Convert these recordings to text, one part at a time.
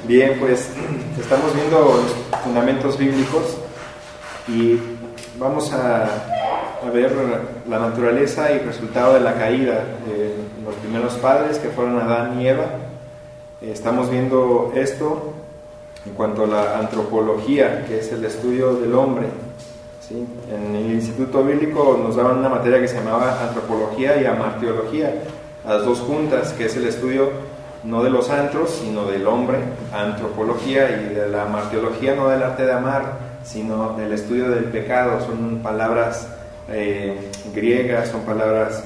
Bien, pues estamos viendo los fundamentos bíblicos y vamos a ver la naturaleza y resultado de la caída de los primeros padres, que fueron Adán y Eva. Estamos viendo esto en cuanto a la antropología, que es el estudio del hombre. ¿Sí? En el Instituto Bíblico nos daban una materia que se llamaba antropología y amartiología, las dos juntas, que es el estudio no de los antros, sino del hombre, antropología, y de la amartiología, no del arte de amar, sino del estudio del pecado. Son palabras griegas, son palabras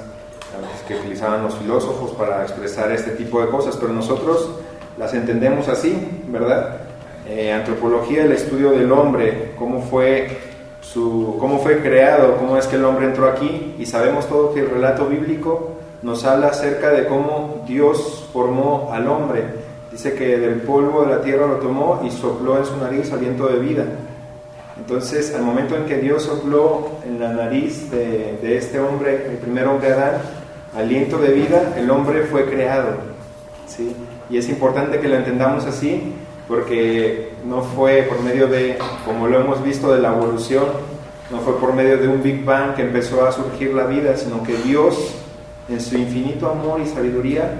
que utilizaban los filósofos para expresar este tipo de cosas, pero nosotros las entendemos así, ¿verdad? Antropología, el estudio del hombre, cómo fue creado, cómo es que el hombre entró aquí, y sabemos todo que el relato bíblico nos habla acerca de cómo Dios formó al hombre. Dice que del polvo de la tierra lo tomó y sopló en su nariz aliento de vida. Entonces, al momento en que Dios sopló en la nariz de este hombre, el primer hombre Adán, aliento de vida, el hombre fue creado, ¿sí? Y es importante que lo entendamos así, porque no fue por medio de, como lo hemos visto, de la evolución, no fue por medio de un Big Bang que empezó a surgir la vida, sino que Dios, en su infinito amor y sabiduría,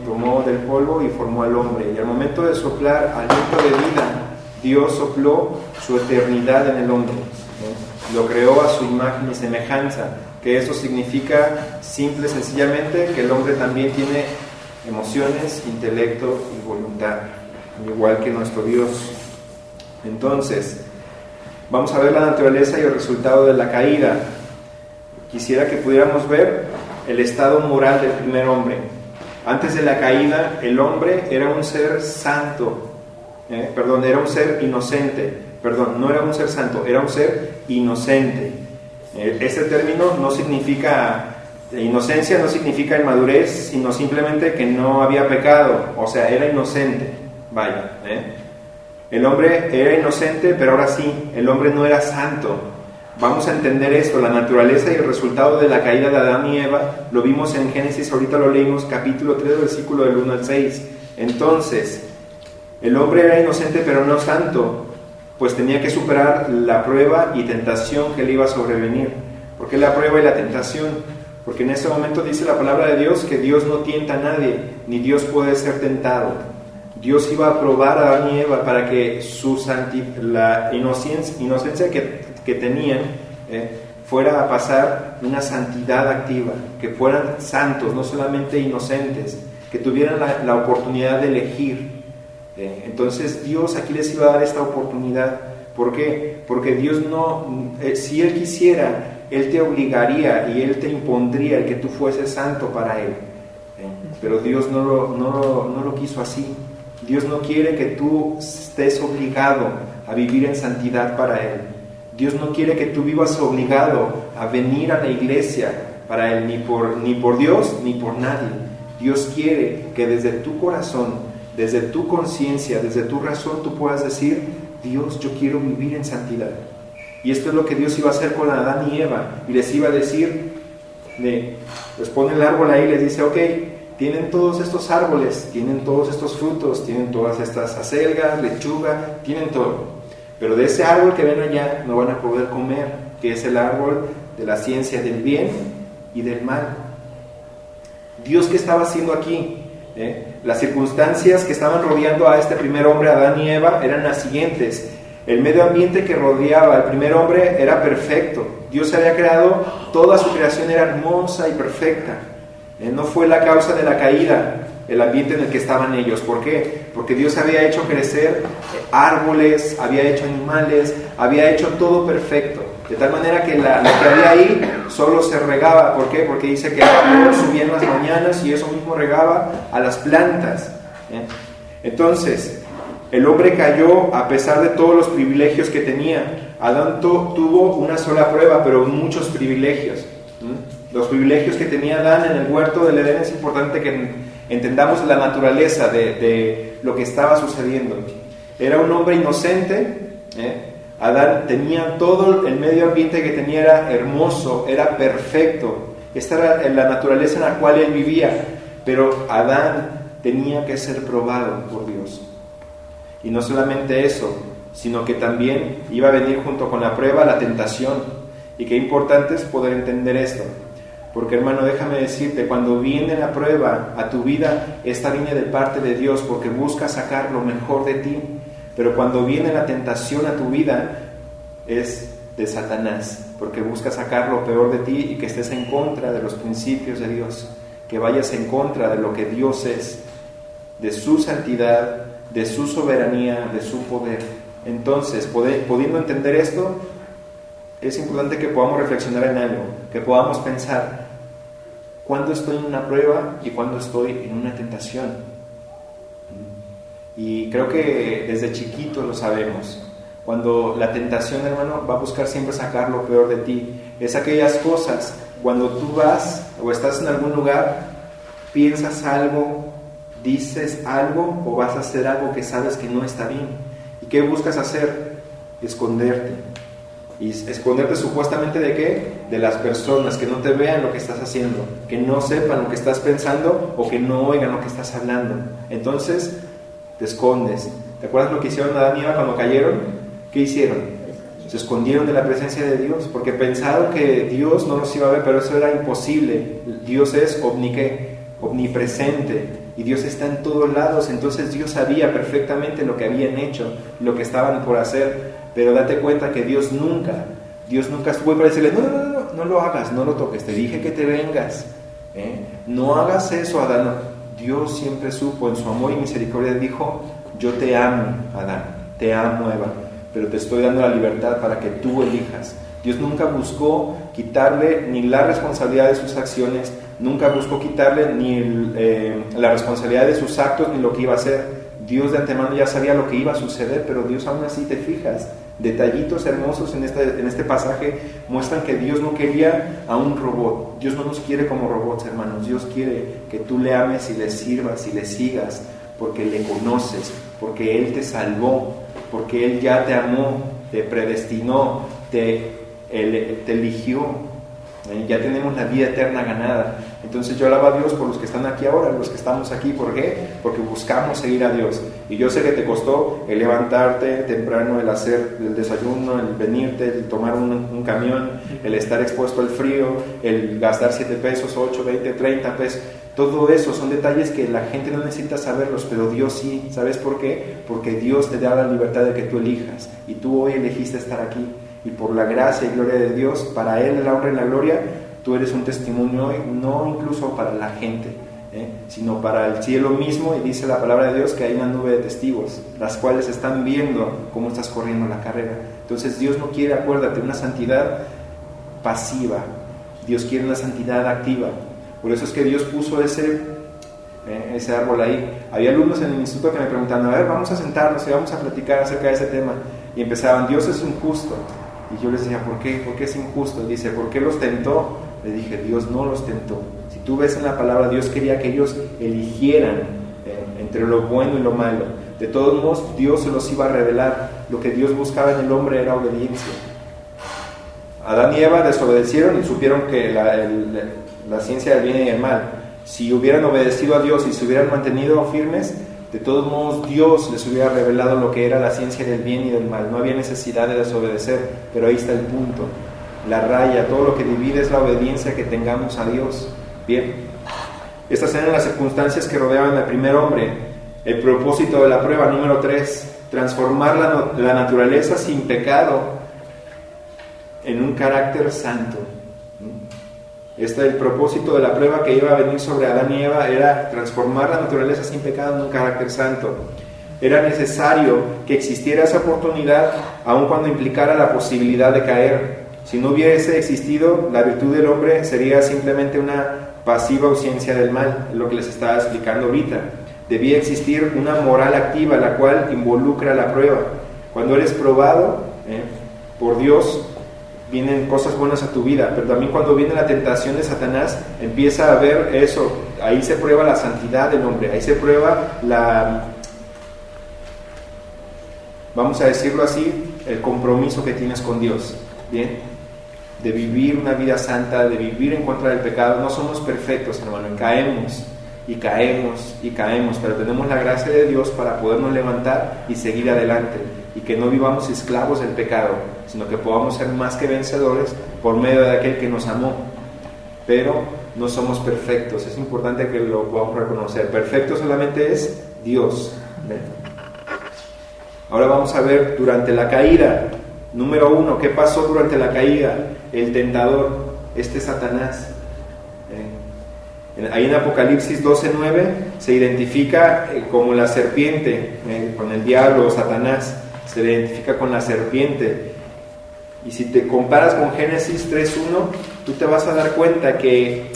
tomó del polvo y formó al hombre. Y al momento de soplar aliento de vida, Dios sopló su eternidad en el hombre. Lo creó a su imagen y semejanza, que eso significa simple y sencillamente que el hombre también tiene emociones, intelecto y voluntad, igual que nuestro Dios. Entonces, vamos a ver la naturaleza y el resultado de la caída. Quisiera que pudiéramos ver el estado moral del primer hombre. Antes de la caída, el hombre era un ser santo, era un ser inocente, no era un ser santo, era un ser inocente. Este término no significa, inocencia no signica inmadurez, sino simplemente que no había pecado, o sea, era inocente, vaya. El hombre era inocente, pero ahora sí, el hombre no era santo. Vamos a entender esto, la naturaleza y el resultado de la caída de Adán y Eva, lo vimos en Génesis, ahorita lo leímos, capítulo 3, versículo del 1 al 6. Entonces, el hombre era inocente pero no santo, pues tenía que superar la prueba y tentación que le iba a sobrevenir. ¿Por qué la prueba y la tentación? Porque en ese momento dice la palabra de Dios que Dios no tienta a nadie, ni Dios puede ser tentado. Dios iba a probar a Adán y Eva para que la inocencia que tenían fuera a pasar una santidad activa, que fueran santos, no solamente inocentes, que tuvieran la oportunidad de elegir. Entonces Dios aquí les iba a dar esta oportunidad. ¿Por qué? Porque Dios no, si Él quisiera, Él te obligaría y Él te impondría el que tú fueses santo para Él. Pero Dios no lo quiso así. Dios no quiere que tú estés obligado a vivir en santidad para Él. Dios no quiere que tú vivas obligado a venir a la iglesia para Él, ni por Dios ni por nadie. Dios quiere que desde tu corazón, desde tu conciencia, desde tu razón, tú puedas decir: Dios, yo quiero vivir en santidad. Y esto es lo que Dios iba a hacer con Adán y Eva, y les iba a decir, les pone el árbol ahí y les dice: ok, tienen todos estos árboles, tienen todos estos frutos, tienen todas estas acelgas, lechuga, tienen todo. Pero de ese árbol que ven allá no van a poder comer, que es el árbol de la ciencia del bien y del mal. Dios, ¿qué estaba haciendo aquí? Las circunstancias que estaban rodeando a este primer hombre, Adán y Eva, eran las siguientes. El medio ambiente que rodeaba al primer hombre era perfecto. Dios había creado, toda su creación era hermosa y perfecta. No fue la causa de la caída el ambiente en el que estaban ellos. ¿Por qué? Porque Dios había hecho crecer árboles, había hecho animales, había hecho todo perfecto, de tal manera que lo que había ahí solo se regaba. ¿Por qué? Porque dice que el vapor subía en las mañanas y eso mismo regaba a las plantas. Entonces, el hombre cayó a pesar de todos los privilegios que tenía. Adán tuvo una sola prueba, pero muchos privilegios. Los privilegios que tenía Adán en el huerto del Edén, es importante que entendamos la naturaleza de lo que estaba sucediendo. Era un hombre inocente. Adán tenía todo el medio ambiente que tenía, era hermoso, era perfecto. Esta era la naturaleza en la cual él vivía. Pero Adán tenía que ser probado por Dios. Y no solamente eso, sino que también iba a venir junto con la prueba la tentación. Y qué importante es poder entender esto. Porque, hermano, déjame decirte, cuando viene la prueba a tu vida, esta viene de parte de Dios porque busca sacar lo mejor de ti. Pero cuando viene la tentación a tu vida, es de Satanás, porque busca sacar lo peor de ti y que estés en contra de los principios de Dios, que vayas en contra de lo que Dios es, de su santidad, de su soberanía, de su poder. Entonces, pudiendo entender esto, es importante que podamos reflexionar en algo, que podamos pensar, ¿cuándo estoy en una prueba y cuándo estoy en una tentación? Y creo que desde chiquito lo sabemos. Cuando la tentación, hermano, va a buscar siempre sacar lo peor de ti. Es aquellas cosas, cuando tú vas o estás en algún lugar, piensas algo, dices algo o vas a hacer algo que sabes que no está bien. ¿Y qué buscas hacer? Esconderte. ¿Y esconderte supuestamente de qué? De las personas, que no te vean lo que estás haciendo, que no sepan lo que estás pensando o que no oigan lo que estás hablando. Entonces, te escondes. ¿Te acuerdas lo que hicieron Adán y Eva cuando cayeron? ¿Qué hicieron? Se escondieron de la presencia de Dios porque pensaron que Dios no los iba a ver, pero eso era imposible. Dios es omnipresente y Dios está en todos lados. Entonces Dios sabía perfectamente lo que habían hecho, lo que estaban por hacer. Pero date cuenta que Dios nunca estuvo para decirle, no lo hagas, no lo toques, te dije que te vengas, no hagas eso, Adán. Dios siempre supo, en su amor y misericordia dijo, yo te amo, Adán, te amo, Eva, pero te estoy dando la libertad para que tú elijas. Dios nunca buscó quitarle ni la responsabilidad de sus acciones, nunca buscó quitarle ni la responsabilidad de sus actos ni lo que iba a hacer. Dios de antemano ya sabía lo que iba a suceder, pero Dios aún así, te fijas, detallitos hermosos en este pasaje muestran que Dios no quería a un robot. Dios no nos quiere como robots, hermanos. Dios quiere que tú le ames y le sirvas y le sigas, porque le conoces, porque Él te salvó, porque Él ya te amó, te predestinó, te eligió. Ya tenemos la vida eterna ganada. Entonces yo alabo a Dios por los que están aquí ahora, los que estamos aquí. ¿Por qué? Porque buscamos seguir a Dios. Y yo sé que te costó el levantarte temprano, el hacer el desayuno, el venirte, el tomar un camión, el estar expuesto al frío, el gastar 7 pesos, 8, 20, 30 pesos. Todo eso son detalles que la gente no necesita saberlos, pero Dios sí. ¿Sabes por qué? Porque Dios te da la libertad de que tú elijas. Y tú hoy elegiste estar aquí. Y por la gracia y gloria de Dios, para Él la honra y la gloria, tú eres un testimonio hoy, no incluso para la gente, sino para el cielo mismo. Y dice la palabra de Dios que hay una nube de testigos, las cuales están viendo cómo estás corriendo la carrera. Entonces Dios no quiere, acuérdate, una santidad pasiva. Dios quiere una santidad activa. Por eso es que Dios puso ese árbol ahí. Había alumnos en el instituto que me preguntaban, a ver, vamos a sentarnos y vamos a platicar acerca de ese tema. Y empezaban, Dios es injusto. Y yo les decía, ¿por qué? ¿Por qué es injusto? Dice, ¿por qué los tentó? Le dije, Dios no los tentó. Si tú ves en la palabra, Dios quería que ellos eligieran entre lo bueno y lo malo. De todos modos, Dios se los iba a revelar. Lo que Dios buscaba en el hombre era obediencia. Adán y Eva desobedecieron y supieron que la ciencia del bien y del mal. Si hubieran obedecido a Dios y se hubieran mantenido firmes, de todos modos Dios les hubiera revelado lo que era la ciencia del bien y del mal. No había necesidad de desobedecer, pero ahí está el punto, la raya. Todo lo que divide es la obediencia que tengamos a Dios. Bien, estas eran las circunstancias que rodeaban al primer hombre. El propósito de la prueba número 3, transformar la naturaleza sin pecado en un carácter santo. El propósito de la prueba que iba a venir sobre Adán y Eva era transformar la naturaleza sin pecado en un carácter santo. Era necesario que existiera esa oportunidad, aun cuando implicara la posibilidad de caer. Si no hubiese existido, la virtud del hombre sería simplemente una pasiva ausencia del mal, lo que les estaba explicando ahorita. Debía existir una moral activa, la cual involucra la prueba. Cuando eres probado por Dios, vienen cosas buenas a tu vida, pero también cuando viene la tentación de Satanás, empieza a ver eso. Ahí se prueba la santidad del hombre, ahí se prueba vamos a decirlo así, el compromiso que tienes con Dios, ¿bien? De vivir una vida santa, de vivir en contra del pecado. No somos perfectos, hermano, caemos, y caemos, pero tenemos la gracia de Dios para podernos levantar y seguir adelante, y que no vivamos esclavos del pecado, sino que podamos ser más que vencedores por medio de aquel que nos amó. Pero no somos perfectos, es importante que lo podamos reconocer. Perfecto solamente es Dios. ¿Ven? Ahora vamos a ver durante la caída. Número 1, ¿qué pasó durante la caída? El tentador, Satanás. Ahí en Apocalipsis 12:9 se identifica como la serpiente, con el diablo o Satanás, se identifica con la serpiente. Y si te comparas con Génesis 3:1, tú te vas a dar cuenta que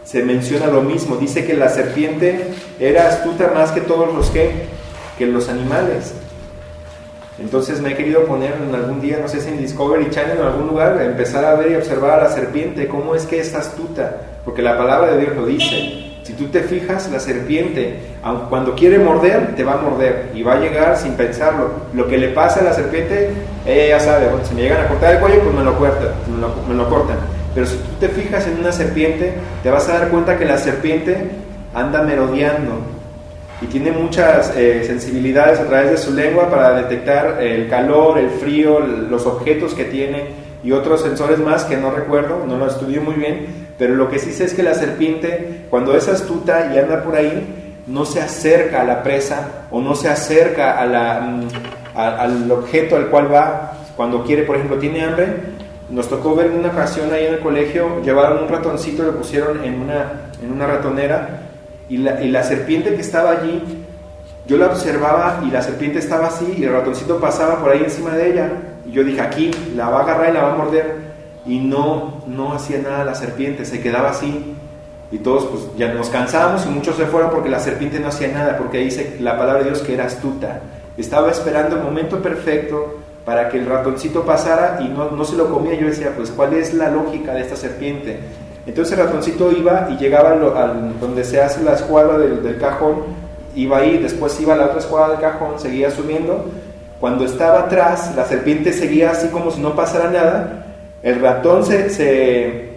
se menciona lo mismo. Dice que la serpiente era astuta más que todos los que los animales. Entonces me he querido poner en algún día, no sé si en Discovery Channel o en algún lugar, empezar a ver y observar a la serpiente, cómo es que es astuta, porque la palabra de Dios lo dice. Si tú te fijas, la serpiente, aun cuando quiere morder, te va a morder y va a llegar sin pensarlo. Lo que le pasa a la serpiente, ella ya sabe, bueno, si me llegan a cortar el cuello, pues me lo cortan. Pero si tú te fijas en una serpiente, te vas a dar cuenta que la serpiente anda merodeando y tiene muchas sensibilidades a través de su lengua para detectar el calor, el frío, los objetos que tiene y otros sensores más que no recuerdo, no lo estudié muy bien, pero lo que sí sé es que la serpiente, cuando es astuta y anda por ahí, no se acerca a la presa o no se acerca al objeto al cual va. Cuando quiere, por ejemplo, tiene hambre. Nos tocó ver en una ocasión ahí en el colegio, llevaron un ratoncito, lo pusieron en una ratonera, y la serpiente que estaba allí, yo la observaba y la serpiente estaba así y el ratoncito pasaba por ahí encima de ella, y yo dije, aquí la va a agarrar y la va a morder, y no hacía nada la serpiente, se quedaba así, y todos pues ya nos cansábamos y muchos se fueron porque la serpiente no hacía nada, porque dice la palabra de Dios que era astuta, estaba esperando el momento perfecto para que el ratoncito pasara y no se lo comía. Yo decía, pues ¿cuál es la lógica de esta serpiente? Entonces el ratoncito iba y llegaba donde se hace la escuadra del cajón, iba ahí, después iba a la otra escuadra del cajón, seguía subiendo. Cuando estaba atrás, la serpiente seguía así como si no pasara nada. El ratón se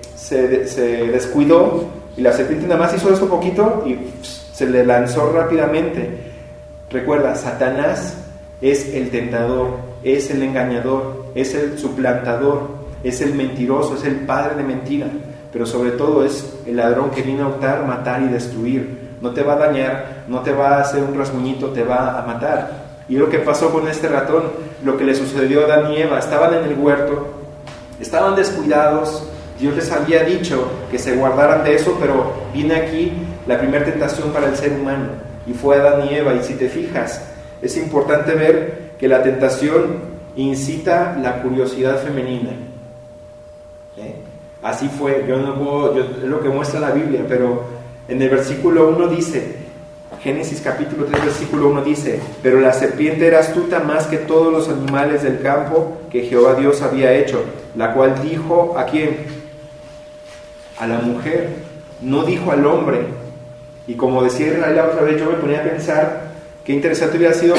descuidó y la serpiente nada más hizo esto poquito y se le lanzó rápidamente. Recuerda, Satanás es el tentador, es el engañador, es el suplantador, es el mentiroso, es el padre de mentira, pero sobre todo es el ladrón que vino a hurtar, matar y destruir. No te va a dañar, no te va a hacer un rasguñito, te va a matar. Y lo que pasó con este ratón, lo que le sucedió a Adán y Eva, estaban en el huerto, estaban descuidados, Dios les había dicho que se guardaran de eso, pero viene aquí la primera tentación para el ser humano, y fue Adán y Eva. Y si te fijas, es importante ver que la tentación incita la curiosidad femenina. Así fue, es lo que muestra la Biblia, pero en el versículo 1 dice, Génesis capítulo 3 versículo 1 dice, pero la serpiente era astuta más que todos los animales del campo que Jehová Dios había hecho, la cual dijo, ¿a quién? A la mujer, no dijo al hombre. Y como decía Israel la otra vez, yo me ponía a pensar, qué interesante hubiera sido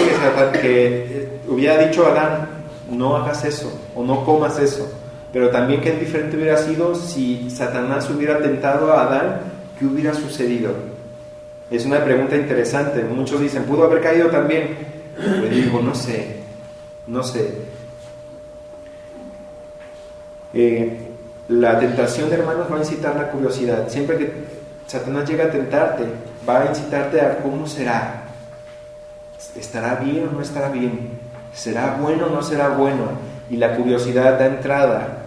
que hubiera dicho a Adán, no hagas eso, o no comas eso. Pero también qué diferente hubiera sido si Satanás hubiera tentado a Adán, ¿qué hubiera sucedido? Es una pregunta interesante. Muchos dicen, ¿pudo haber caído también? Le digo, no sé. La tentación, hermanos, va a incitar la curiosidad. Siempre que Satanás llega a tentarte, va a incitarte a cómo será. ¿Estará bien o no estará bien? ¿Será bueno o no será bueno? Y la curiosidad da entrada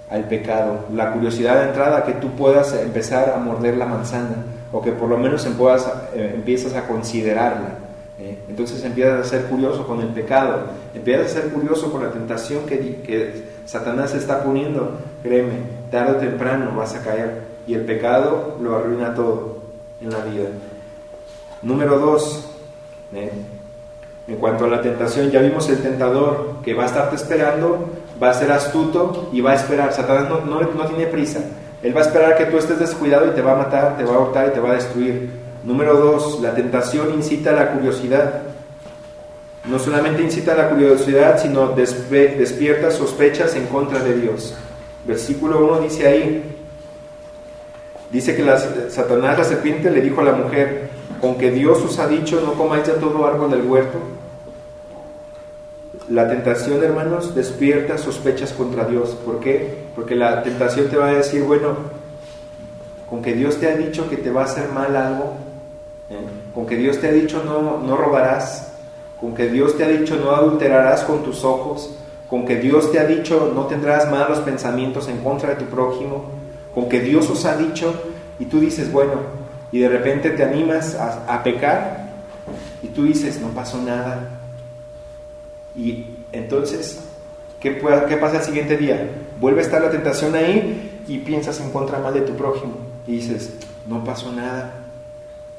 al pecado. La curiosidad da entrada a que tú puedas empezar a morder la manzana, o que por lo menos empiezas a considerarla. Entonces empiezas a ser curioso con el pecado, empiezas a ser curioso con la tentación que Satanás está poniendo. Créeme, tarde o temprano vas a caer, y el pecado lo arruina todo en la vida. Número 2, en cuanto a la tentación, ya vimos el tentador que va a estarte esperando, va a ser astuto y va a esperar. Satanás no tiene prisa, él va a esperar que tú estés descuidado y te va a matar, te va a hurtar y te va a destruir. Número 2, la tentación incita a la curiosidad. No solamente incita a la curiosidad, sino despierta sospechas en contra de Dios. Versículo 1 dice ahí, Dice que Satanás, la serpiente, le dijo a la mujer: con que Dios os ha dicho, no comáis de todo árbol del huerto. La tentación, hermanos, despierta sospechas contra Dios. ¿Por qué? Porque la tentación te va a decir, bueno, con que Dios te ha dicho que te va a hacer mal algo, con que Dios te ha dicho no robarás, con que Dios te ha dicho no adulterarás con tus ojos, con que Dios te ha dicho no tendrás malos pensamientos en contra de tu prójimo, con que Dios os ha dicho, y tú dices, bueno, y de repente te animas a pecar, y tú dices, no pasó nada. Y entonces, ¿qué pasa el siguiente día? Vuelve a estar la tentación ahí y piensas en contra mal de tu prójimo y dices, no pasó nada.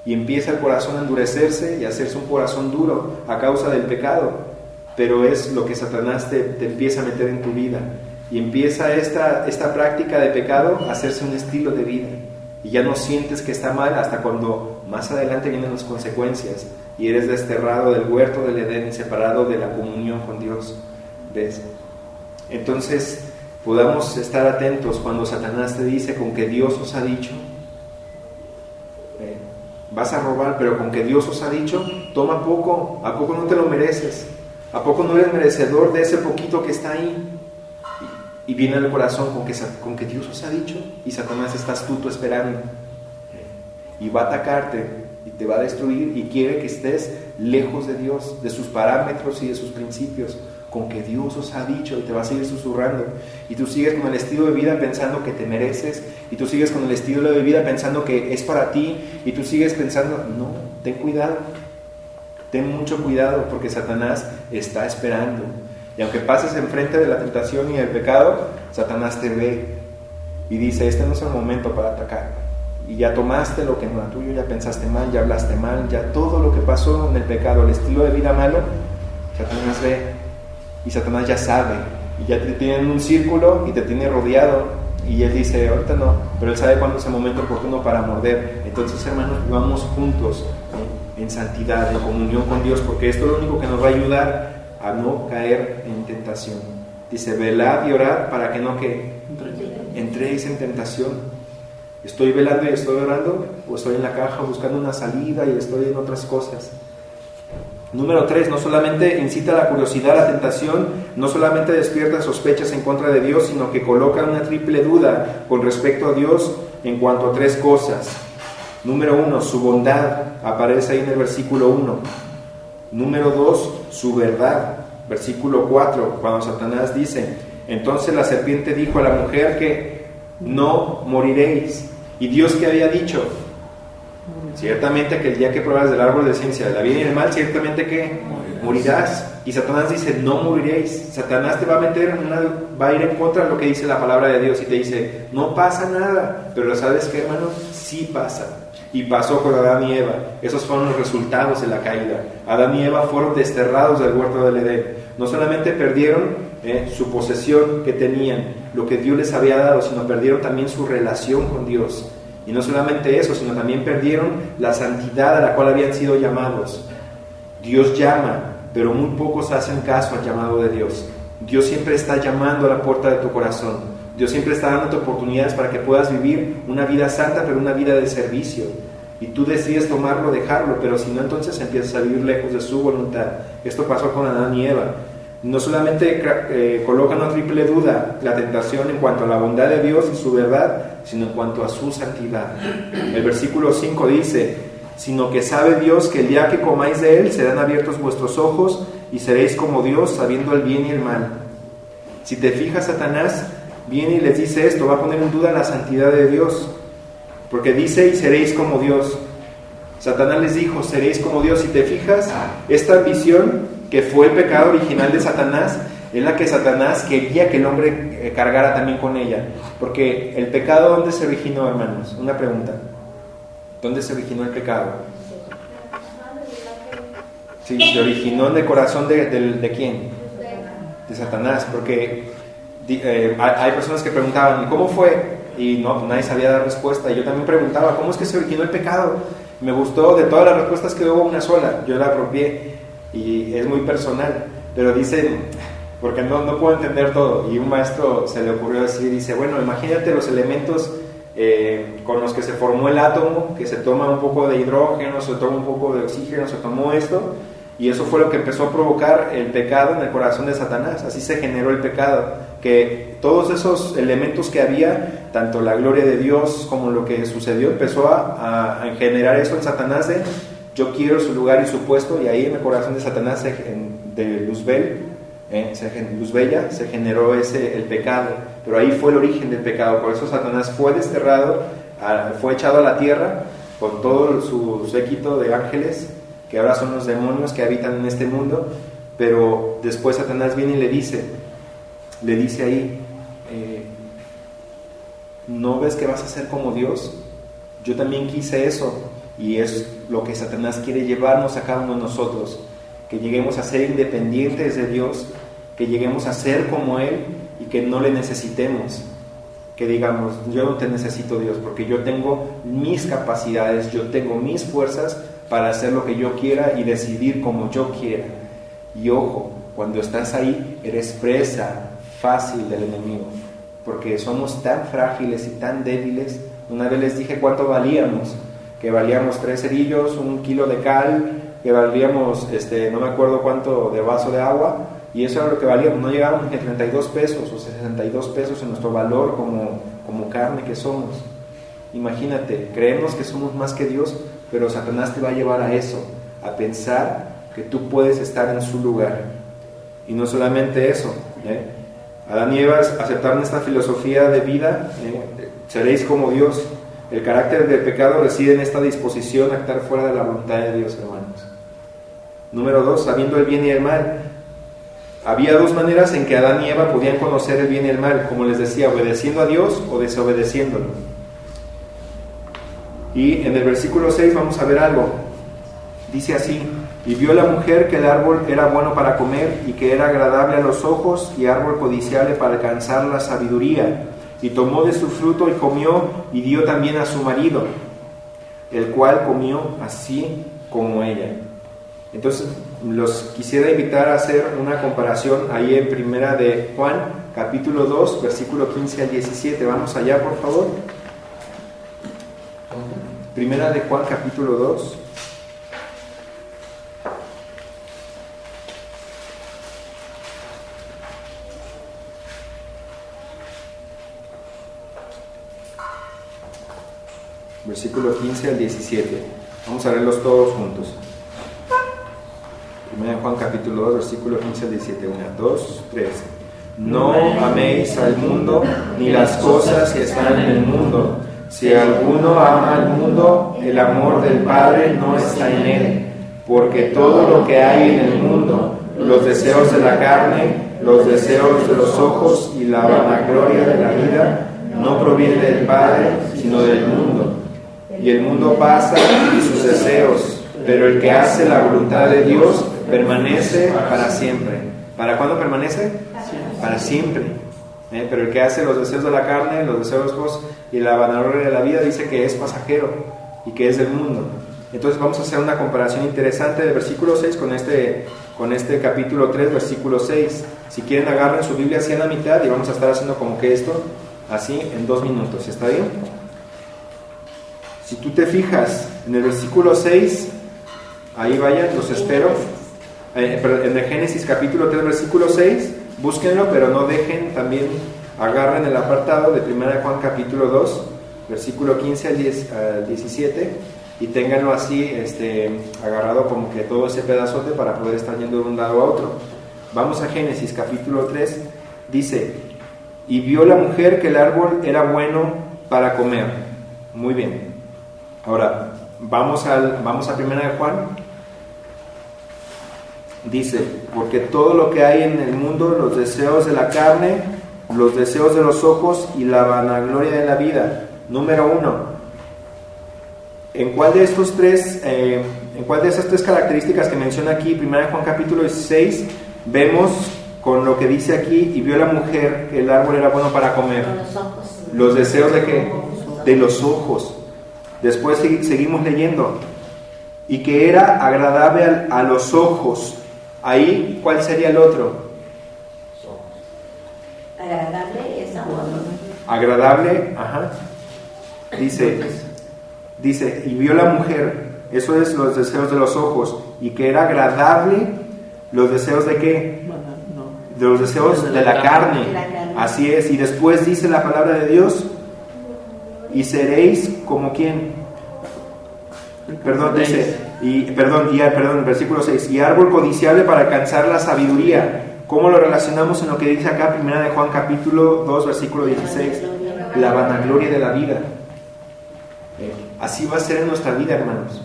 Y empieza el corazón a endurecerse y a hacerse un corazón duro a causa del pecado. Pero es lo que Satanás te empieza a meter en tu vida. Y empieza esta práctica de pecado a hacerse un estilo de vida. Y ya no sientes que está mal hasta cuando más adelante vienen las consecuencias y eres desterrado del huerto del Edén, separado de la comunión con Dios. ¿Ves? Entonces, podamos estar atentos cuando Satanás te dice, con que Dios os ha dicho, vas a robar, pero con que Dios os ha dicho, toma poco. ¿A poco no te lo mereces? ¿A poco no eres merecedor de ese poquito que está ahí? Y viene al corazón con que Dios os ha dicho, y Satanás está astuto esperando y va a atacarte y te va a destruir y quiere que estés lejos de Dios, de sus parámetros y de sus principios. Con que Dios os ha dicho, y te va a seguir susurrando, y tú sigues con el estilo de vida pensando que te mereces, y tú sigues con el estilo de vida pensando que es para ti, y tú sigues pensando, no, ten cuidado, ten mucho cuidado, porque Satanás está esperando. Y aunque pases enfrente de la tentación y del pecado, Satanás te ve y dice, este no es el momento para atacar. Y ya tomaste lo que no era tuyo, ya pensaste mal, ya hablaste mal, ya todo lo que pasó en el pecado, el estilo de vida malo, Satanás ve y Satanás ya sabe. Y ya te tiene en un círculo y te tiene rodeado. Y él dice, ahorita no, pero él sabe cuándo es el momento oportuno para morder. Entonces, hermanos, vamos juntos en santidad, en comunión con Dios, porque esto es lo único que nos va a ayudar a no caer en tentación. Dice, velad y orad para que no entréis en tentación. ¿Estoy velando y estoy orando? ¿O estoy en la caja buscando una salida y estoy en otras cosas? Número 3, no solamente incita la curiosidad, la tentación, no solamente despierta sospechas en contra de Dios, sino que coloca una triple duda con respecto a Dios en cuanto a 3 cosas. Número 1, su bondad, aparece ahí en el versículo 1. Número 2, su verdad, versículo 4, cuando Satanás dice, entonces la serpiente dijo a la mujer que no moriréis. ¿Y Dios qué había dicho? Ciertamente que el día que pruebas del árbol de ciencia de la vida y del mal, ciertamente que morirás. Y Satanás dice, no moriréis. Satanás te va a meter va a ir en contra de lo que dice la palabra de Dios y te dice, no pasa nada. Pero ¿sabes qué, hermano? Sí pasa. Y pasó con Adán y Eva. Esos fueron los resultados de la caída. Adán y Eva fueron desterrados del huerto del Edén. No solamente perdieron su posesión que tenían, lo que Dios les había dado, sino perdieron también su relación con Dios. Y no solamente eso, sino también perdieron la santidad a la cual habían sido llamados. Dios llama, pero muy pocos hacen caso al llamado de Dios. Dios siempre está llamando a la puerta de tu corazón. Dios siempre está dándote oportunidades para que puedas vivir una vida santa, pero una vida de servicio. Y tú decides tomarlo, dejarlo, pero si no, entonces empiezas a vivir lejos de su voluntad. Esto pasó con Adán y Eva. No solamente coloca una triple duda, la tentación en cuanto a la bondad de Dios y su verdad, sino en cuanto a su santidad. El versículo 5 dice, sino que sabe Dios que el día que comáis de él serán abiertos vuestros ojos y seréis como Dios, sabiendo el bien y el mal. Si te fijas, Satanás viene y les dice esto, va a poner en duda la santidad de Dios, porque dice, y seréis como Dios. Satanás les dijo, seréis como Dios. Si te fijas, esta ambición que fue el pecado original de Satanás, es la que Satanás quería que el hombre cargara también con ella. Porque el pecado, ¿dónde se originó, hermanos? Una pregunta. ¿Dónde se originó el pecado? Sí, se originó en el corazón ¿de quién? De Satanás. Porque hay personas que preguntaban, ¿y cómo fue? Y no, nadie sabía dar respuesta. Y yo también preguntaba, ¿cómo es que se originó el pecado? Me gustó, de todas las respuestas que hubo, una sola. Yo la apropié y es muy personal. Pero dicen, porque no puedo entender todo. Y un maestro se le ocurrió decir, dice, bueno, imagínate los elementos con los que se formó el átomo, que se toma un poco de hidrógeno, se toma un poco de oxígeno, se tomó esto, y eso fue lo que empezó a provocar el pecado en el corazón de Satanás. Así se generó el pecado, que todos esos elementos que había, tanto la gloria de Dios como lo que sucedió, empezó a generar eso en Satanás de yo quiero su lugar y su puesto, y ahí en el corazón de Satanás, de Luzbel, Luzbella, se generó el pecado, pero ahí fue el origen del pecado. Por eso Satanás fue desterrado, fue echado a la tierra con todo su séquito de ángeles, que ahora son los demonios que habitan en este mundo. Pero después Satanás viene y le dice ahí, ¿no ves que vas a ser como Dios? Yo también quise eso, y es lo que Satanás quiere llevarnos a cada uno de nosotros, que lleguemos a ser independientes de Dios, que lleguemos a ser como Él y que no le necesitemos, que digamos, yo no te necesito, Dios, porque yo tengo mis capacidades, yo tengo mis fuerzas para hacer lo que yo quiera y decidir como yo quiera. Y ojo, cuando estás ahí, eres presa fácil del enemigo, porque somos tan frágiles y tan débiles. Una vez les dije cuánto valíamos, que valíamos 3 cerillos, 1 kilo de cal, que valíamos, no me acuerdo cuánto de vaso de agua, y eso era lo que valíamos. No llegábamos ni a 32 pesos o 62 pesos en nuestro valor como carne que somos. Imagínate, creemos que somos más que Dios, pero Satanás te va a llevar a eso, a pensar que tú puedes estar en su lugar. Y no solamente eso, Adán y Eva aceptaron esta filosofía de vida, seréis como Dios. El carácter del pecado reside en esta disposición a actuar fuera de la voluntad de Dios, hermanos. Número 2, sabiendo el bien y el mal. Había 2 maneras en que Adán y Eva podían conocer el bien y el mal, como les decía, obedeciendo a Dios o desobedeciéndolo. Y en el versículo 6 vamos a ver algo. Dice así: y vio la mujer que el árbol era bueno para comer y que era agradable a los ojos y árbol codiciable para alcanzar la sabiduría. Y tomó de su fruto y comió, y dio también a su marido, el cual comió así como ella. Entonces, los quisiera invitar a hacer una comparación ahí en Primera de Juan, capítulo 2, versículo 15 al 17. Vamos allá, por favor. Primera de Juan, capítulo 2. Versículo 15 al 17. Vamos a leerlos todos juntos. Primera de Juan capítulo 2, versículo 15 al 17. 1, 2, 3. No améis al mundo ni las cosas que están en el mundo. Si alguno ama al mundo, el amor del Padre no está en él. Porque todo lo que hay en el mundo, los deseos de la carne, los deseos de los ojos y la vanagloria de la vida, no proviene del Padre, sino del mundo. Y el mundo pasa y sus deseos, pero el que hace la voluntad de Dios permanece para siempre. ¿Para cuándo permanece? Para siempre. Pero el que hace los deseos de la carne, los deseos de los ojos y la vanagloria de la vida, dice que es pasajero y que es del mundo. Entonces vamos a hacer una comparación interesante del versículo 6 con este capítulo 3, versículo 6. Si quieren, agarren su Biblia así a la mitad y vamos a estar haciendo como que esto, así en 2 minutos. ¿Está bien? Si tú te fijas en el versículo 6, ahí vayan, los espero. En el Génesis capítulo 3, versículo 6, búsquenlo, pero no dejen, también agarren el apartado de 1 Juan capítulo 2, versículo 15 al 17, y ténganlo así agarrado como que todo ese pedazote para poder estar yendo de un lado a otro. Vamos a Génesis capítulo 3, dice: y vio la mujer que el árbol era bueno para comer. Muy bien. Ahora, vamos a 1 Juan. Dice: porque todo lo que hay en el mundo, los deseos de la carne, los deseos de los ojos y la vanagloria de la vida. Número 1. ¿En cuál de esas 3 características que menciona aquí, 1 Juan capítulo 16, vemos con lo que dice aquí: y vio la mujer que el árbol era bueno para comer? Los deseos de qué? De los ojos. Después seguimos leyendo: y que era agradable a los ojos. Ahí, ¿cuál sería el otro? Agradable es amor. Agradable, ajá. Dice, y vio la mujer, eso es los deseos de los ojos, y que era agradable, los deseos de ¿qué? De los deseos de la carne. Así es, y después dice la palabra de Dios, y seréis como quién. Versículo 6, y árbol codiciable para alcanzar la sabiduría. ¿Cómo lo relacionamos en lo que dice acá, 1 de Juan capítulo 2, versículo 16? La vanagloria de la vida. Así va a ser en nuestra vida, hermanos.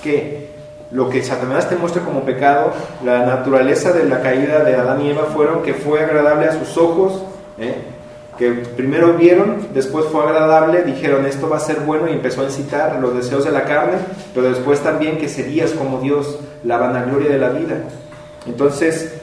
Que lo que Satanás te muestra como pecado, la naturaleza de la caída de Adán y Eva fue agradable a sus ojos, que primero vieron, después fue agradable, dijeron esto va a ser bueno y empezó a incitar los deseos de la carne, pero después también que serías como Dios, la vanagloria de la vida. Entonces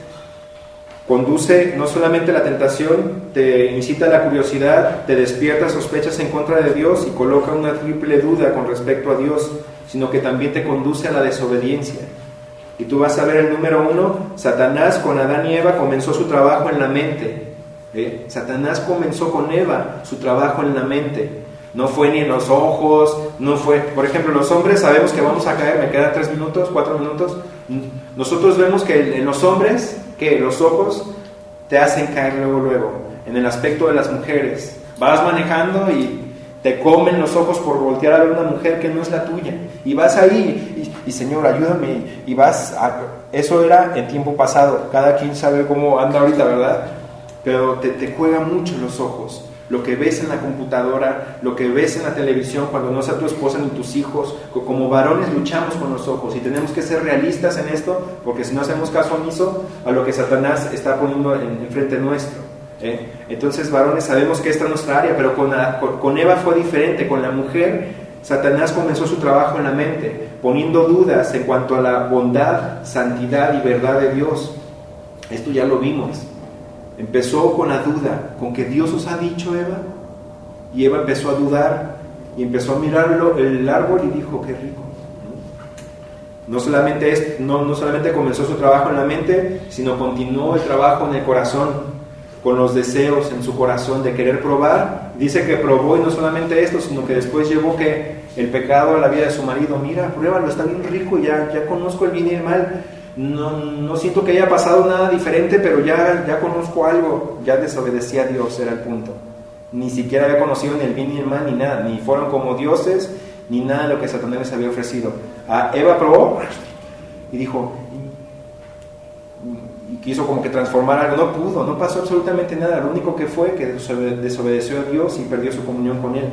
conduce no solamente la tentación, te incita a la curiosidad, te despierta sospechas en contra de Dios y coloca una triple duda con respecto a Dios, sino que también te conduce a la desobediencia. Y tú vas a ver el número 1, Satanás con Adán y Eva comenzó su trabajo en la mente. Satanás comenzó con Eva su trabajo en la mente. No fue ni en los ojos, no fue... Por ejemplo, los hombres sabemos que vamos a caer, me quedan 3 minutos, 4 minutos. Nosotros vemos que en los hombres, que los ojos te hacen caer luego. En el aspecto de las mujeres, vas manejando y te comen los ojos por voltear a ver una mujer que no es la tuya. Y vas ahí y Señor, ayúdame. Y vas a... Eso era en tiempo pasado. Cada quien sabe cómo anda ahorita, ¿verdad? Pero te juega mucho los ojos. Lo que ves en la computadora, lo que ves en la televisión, cuando no sea tu esposa ni tus hijos. Como varones luchamos con los ojos y tenemos que ser realistas en esto, porque si no hacemos caso omiso a lo que Satanás está poniendo enfrente nuestro. Entonces, varones, sabemos que esta es nuestra área, pero con Eva fue diferente. Con la mujer, Satanás comenzó su trabajo en la mente, poniendo dudas en cuanto a la bondad, santidad y verdad de Dios. Esto ya lo vimos. Empezó con la duda, con que Dios os ha dicho, Eva, y Eva empezó a dudar y empezó a mirar el árbol y dijo, qué rico. No solamente comenzó su trabajo en la mente, sino continuó el trabajo en el corazón, con los deseos en su corazón de querer probar. Dice que probó, y no solamente esto, sino que después llevó que el pecado a la vida de su marido. Mira, pruébalo, está bien rico, ya conozco el bien y el mal. No siento que haya pasado nada diferente, pero ya conozco algo. Ya desobedecí a Dios, era el punto. Ni siquiera había conocido ni el bien ni el mal, ni nada. Ni fueron como dioses, ni nada de lo que Satanás les había ofrecido. Eva probó y dijo, y quiso como que transformar algo. No pudo, no pasó absolutamente nada. Lo único que fue que desobedeció a Dios y perdió su comunión con Él.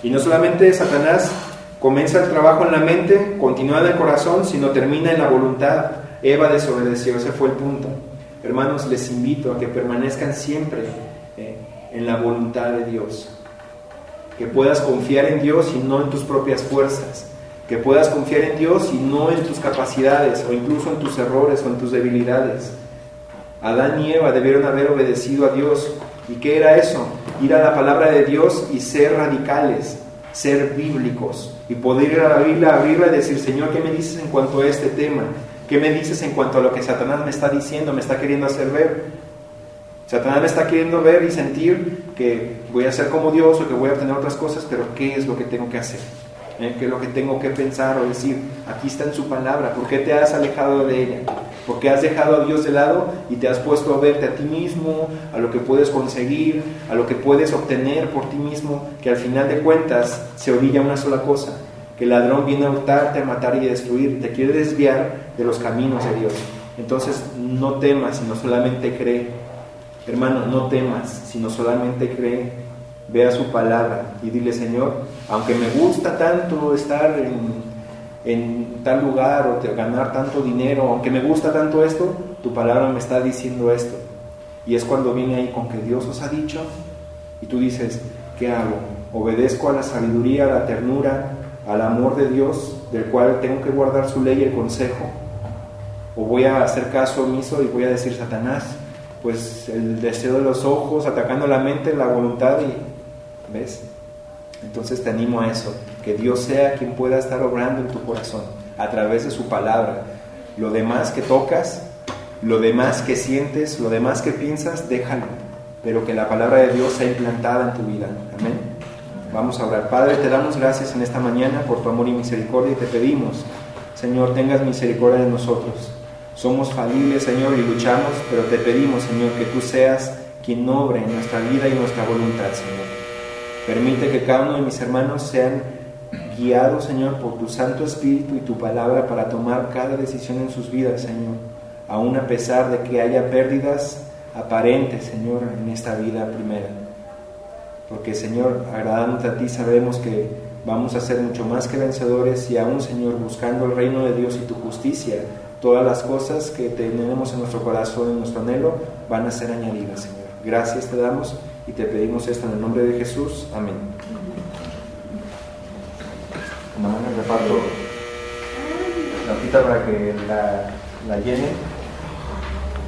Y no solamente Satanás comienza el trabajo en la mente, continúa en el corazón, sino termina en la voluntad. Eva desobedeció, ese fue el punto. Hermanos, les invito a que permanezcan siempre en la voluntad de Dios. Que puedas confiar en Dios y no en tus propias fuerzas. Que puedas confiar en Dios y no en tus capacidades, o incluso en tus errores o en tus debilidades. Adán y Eva debieron haber obedecido a Dios. ¿Y qué era eso? Ir a la palabra de Dios y ser radicales, ser bíblicos, y poder ir a la Biblia, abrirla y decir, Señor, ¿qué me dices en cuanto a este tema? ¿Qué me dices en cuanto a lo que Satanás me está diciendo, me está queriendo hacer ver? Satanás me está queriendo ver y sentir que voy a ser como Dios o que voy a obtener otras cosas, pero ¿qué es lo que tengo que hacer? ¿Qué es lo que tengo que pensar o decir? Aquí está en su palabra. ¿Por qué te has alejado de ella? ¿Por qué has dejado a Dios de lado y te has puesto a verte a ti mismo, a lo que puedes conseguir, a lo que puedes obtener por ti mismo, que al final de cuentas se orilla a una sola cosa? Que el ladrón viene a hurtarte, a matar y a destruir, te quiere desviar de los caminos de Dios. Entonces no temas, sino solamente cree. Hermano, no temas, sino solamente cree. Ve a su palabra y dile, Señor, aunque me gusta tanto estar en tal lugar o ganar tanto dinero, aunque me gusta tanto esto, tu palabra me está diciendo esto. Y es cuando viene ahí con que Dios os ha dicho y tú dices, ¿qué hago? ¿Obedezco a la sabiduría, a la ternura, al amor de Dios, del cual tengo que guardar su ley y el consejo? ¿O voy a hacer caso omiso y voy a decir, Satanás, pues el deseo de los ojos, atacando la mente, la voluntad? Y ¿ves? Entonces te animo a eso, que Dios sea quien pueda estar obrando en tu corazón a través de su palabra. Lo demás que tocas, lo demás que sientes, lo demás que piensas, déjalo, pero que la palabra de Dios sea implantada en tu vida. Amén. Vamos a orar. Padre, te damos gracias en esta mañana por tu amor y misericordia y te pedimos, Señor, tengas misericordia de nosotros. Somos falibles, Señor, y luchamos, pero te pedimos, Señor, que tú seas quien obre en nuestra vida y nuestra voluntad, Señor. Permite que cada uno de mis hermanos sean guiados, Señor, por tu Santo Espíritu y tu palabra para tomar cada decisión en sus vidas, Señor, aun a pesar de que haya pérdidas aparentes, Señor, en esta vida primera. Porque, Señor, agradándote a ti, sabemos que vamos a ser mucho más que vencedores y aún, Señor, buscando el reino de Dios y tu justicia, todas las cosas que tenemos en nuestro corazón, en nuestro anhelo, van a ser añadidas, Señor. Gracias te damos y te pedimos esto en el nombre de Jesús. Amén. Hermana, reparto la hojita para que la llenen.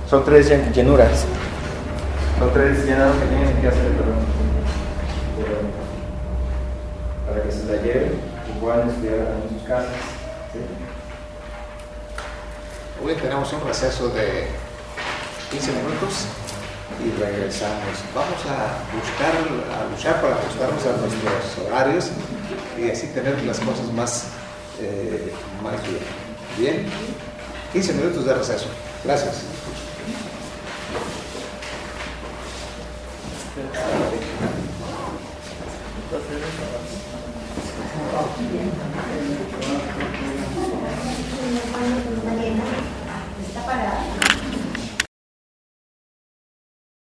Son 3 llenuras. Son 3 llenados que tienen que hacer, para que se la lleven y puedan estudiar en sus casas. ¿Sí? Hoy tenemos un receso de 15 minutos y regresamos. Vamos a luchar para ajustarnos a nuestros horarios y así tener las cosas más bien. Bien, 15 minutos de receso. Gracias.